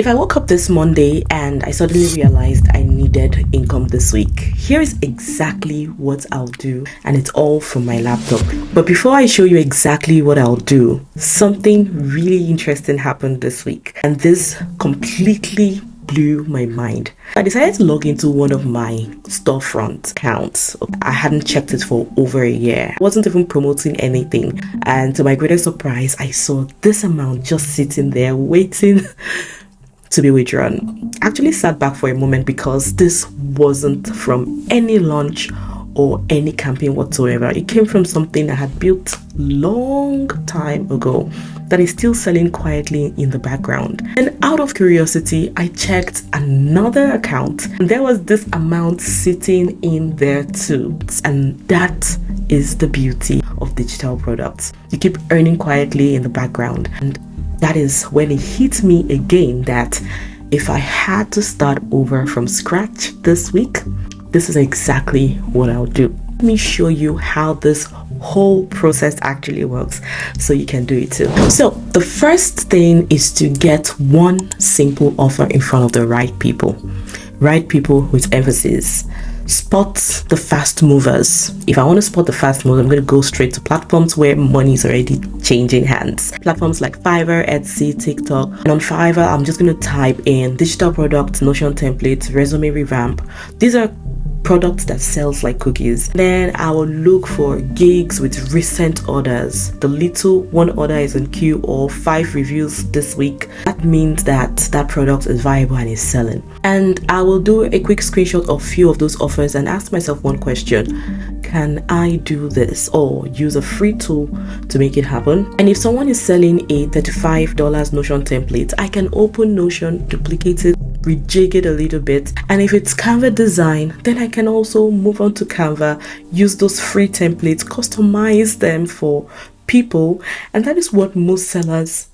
If I woke up this Monday and I suddenly realized I needed income this week, here is exactly what I'll do, and it's all from my laptop. But before I show you exactly what I'll do, something really interesting happened this week, and this completely blew my mind. I decided to log into one of my storefront accounts. I hadn't checked it for over a year. I wasn't even promoting anything, and to my greatest surprise, I saw this amount just sitting there waiting to be withdrawn. I actually sat back for a moment because this wasn't from any launch or any campaign whatsoever. It came from something I had built long time ago that is still selling quietly in the background. And out of curiosity, I checked another account and there was this amount sitting in there too. And that is the beauty of digital products. You keep earning quietly in the background, and that is when it hit me again that if I had to start over from scratch this week, this is exactly what I'll do. Let me show you how this whole process actually works so you can do it too. So the first thing is to get one simple offer in front of the right people with emphasis. Spot the fast movers. If I want to spot the fast movers, I'm going to go straight to platforms where money is already changing hands. Platforms like Fiverr, Etsy, TikTok. And on Fiverr, I'm just going to type in digital products, Notion templates, resume revamp. These are products that sells like cookies. Then I will look for gigs with recent orders. The little one order is in queue or 5 reviews this week. That means that that product is viable and is selling. And I will do a quick screenshot of few of those offers and ask myself one question: can I do this or use a free tool to make it happen? And if someone is selling a $35 Notion template, I can open Notion, duplicate it, rejig it a little bit, and if it's Canva design, then I can also move on to Canva, use those free templates, customize them for people, and that is what most sellers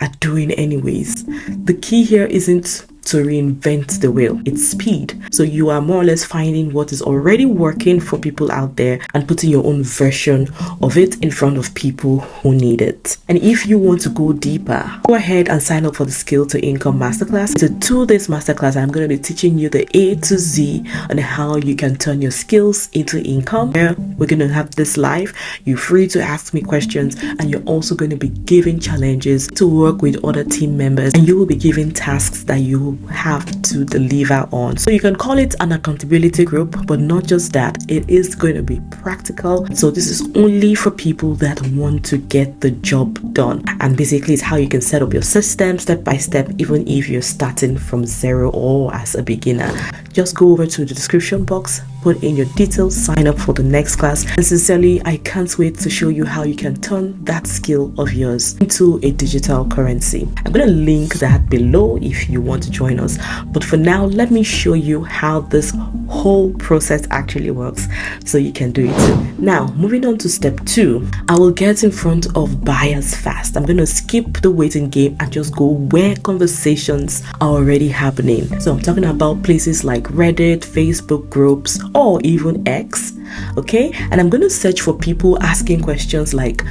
are doing anyways. The key here isn't to reinvent the wheel, it's speed. So you are more or less finding what is already working for people out there and putting your own version of it in front of people who need it. And if you want to go deeper, go ahead and sign up for the Skill to Income Masterclass. It's a 2-day masterclass. I'm going to be teaching you the A to Z on how you can turn your skills into income. We're going to have this live. You're free to ask me questions, and you're also going to be given challenges to work with other team members, and you will be given tasks that you have to deliver on. So you can call it an accountability group, but not just that, it is going to be practical. So this is only for people that want to get the job done, and basically it's how you can set up your system step by step, even if you're starting from zero or as a beginner. Just go over to the description box, put in your details, sign up for the next class, and sincerely I can't wait to show you how you can turn that skill of yours into a digital currency. I'm going to link that below if you want to join us, but for now let me show you how this whole process actually works so you can do it too. Now moving on to step 2, I will get in front of buyers fast. I'm going to skip the waiting game and just go where conversations are already happening. So I'm talking about places like Reddit, Facebook groups, or even X. Okay, and I'm going to search for people asking questions like,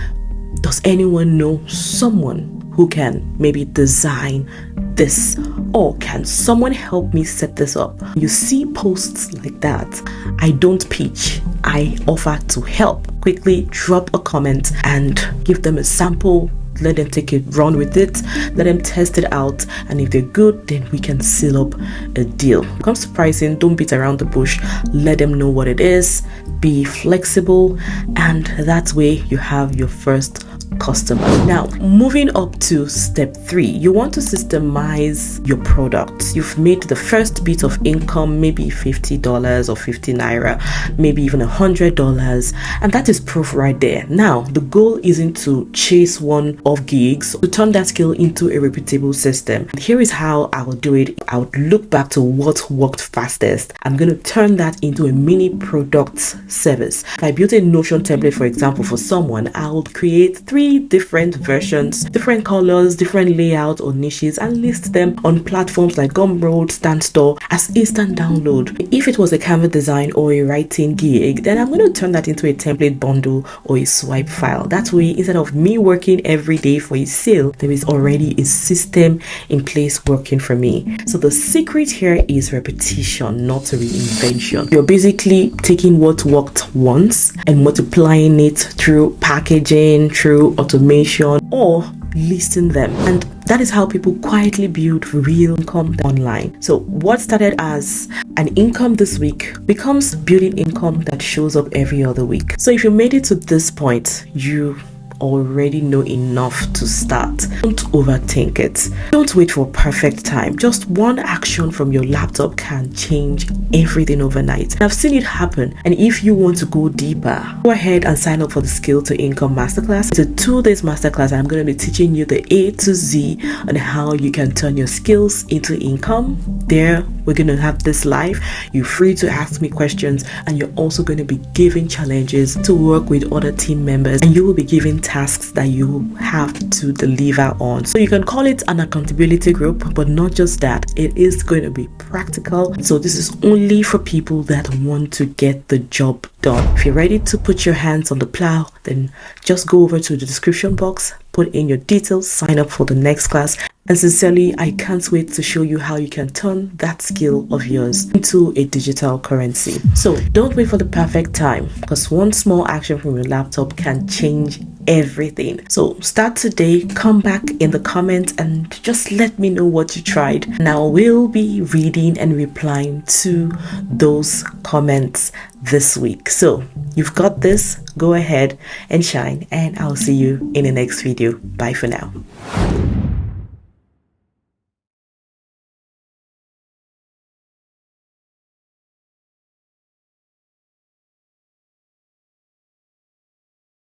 does anyone know someone who can maybe design this, or can someone help me set this up? You see posts like that, I don't pitch, I offer to help. Quickly drop a comment and give them a sample. Let them take it, run with it, let them test it out, and if they're good, then we can seal up a deal. When it comes to pricing, don't beat around the bush. Let them know what it is, be flexible, and that way you have your first customer. Now moving up to step 3, you want to systemize your products. You've made the first bit of income, maybe $50 or 50 naira, maybe even $100, and that is proof right there. Now the goal isn't to chase one of gigs, to turn that skill into a repeatable system. And here is how I will do it. I would look back to what worked fastest. I'm going to turn that into a mini product service. If I built a Notion template, for example, for someone, I would create 3 3 different versions, different colors, different layouts or niches, and list them on platforms like Gumroad, StanStore as instant download. If it was a Canva design or a writing gig, then I'm going to turn that into a template bundle or a swipe file. That way, instead of me working every day for a sale, there is already a system in place working for me. So the secret here is repetition, not a reinvention. You're basically taking what worked once and multiplying it through packaging, through automation, or listing them. And that is how people quietly build real income online. So what started as an income this week becomes building income that shows up every other week. So if you made it to this point, you already know enough to start. Don't overthink it. Don't wait for perfect time. Just one action from your laptop can change everything overnight. I've seen it happen. And if you want to go deeper, go ahead and sign up for the Skill to Income Masterclass. It's a 2-day masterclass. I'm going to be teaching you the A to Z on how you can turn your skills into income. There, we're going to have this live. You're free to ask me questions, and you're also going to be given challenges to work with other team members, and you will be given tasks that you have to deliver on. So you can call it an accountability group, but not just that, it is going to be practical. So this is only for people that want to get the job done. If you're ready to put your hands on the plow, then just go over to the description box, put in your details, sign up for the next class. And sincerely, I can't wait to show you how you can turn that skill of yours into a digital currency. So don't wait for the perfect time, because one small action from your laptop can change everything. So start today, come back in the comments and just let me know what you tried. Now we'll be reading and replying to those comments this week. So you've got this, go ahead and shine, and I'll see you in the next video. Bye for now.